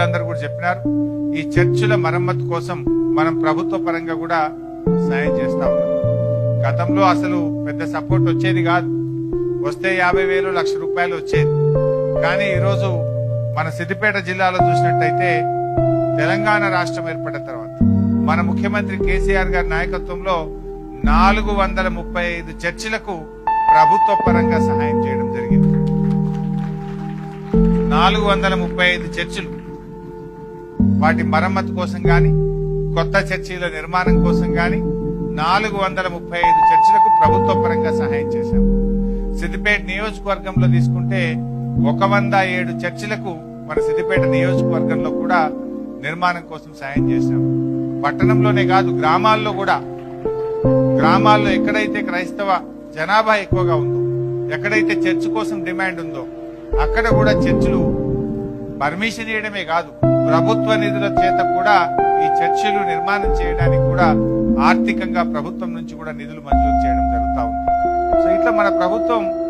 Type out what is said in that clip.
అందరూ కూడా చెప్పినారు. ఈ చర్చిల మరమ్మతు కోసం మనం ప్రభుత్వ పరంగా కూడా సాయం చేస్తా ఉన్నాం. గతంలో అసలు పెద్ద సపోర్ట్ వచ్చేది కాదు. వస్తే 50,000 లక్ష రూపాయలు వచ్చేది. కానీ ఈరోజు మన సిద్దిపేట జిల్లాలో చూసినట్టయితే తెలంగాణ రాష్ట్రం ఏర్పడిన తర్వాత మన ముఖ్యమంత్రి కేసీఆర్ గారి నాయకత్వంలో 435 చర్చిలకు ప్రభుత్వ పరంగా సహాయం చేయడం జరిగింది. 435 చర్చిలు వాటి మరమ్మతు కోసం గాని కొత్త చర్చిల నిర్మాణం కోసం గాని 435 చర్చిలకు ప్రభుత్వ పరంగా సహాయం చేశాం. సిద్దిపేట నియోజకవర్గంలో తీసుకుంటే 107 చర్చిలకు మన సిద్దిపేట నియోజకవర్గంలో కూడా నిర్మాణం కోసం సాయం చేశాం. పట్టణంలోనే కాదు, గ్రామాల్లో కూడా, గ్రామాల్లో ఎక్కడైతే క్రైస్తవ జనాభా ఎక్కువగా ఉందో, ఎక్కడైతే చర్చ్ కోసం డిమాండ్ ఉందో అక్కడ కూడా చర్చిలు పర్మిషన్ ఇవ్వడమే కాదు, ప్రభుత్వ నిధుల చేత కూడా ఈ చర్చిలు నిర్మాణం చేయడానికి కూడా ఆర్థికంగా ప్రభుత్వం నుంచి కూడా నిధులు మంజూరు చేయడం జరుగుతా ఉంది. సో ఇట్లా మన ప్రభుత్వం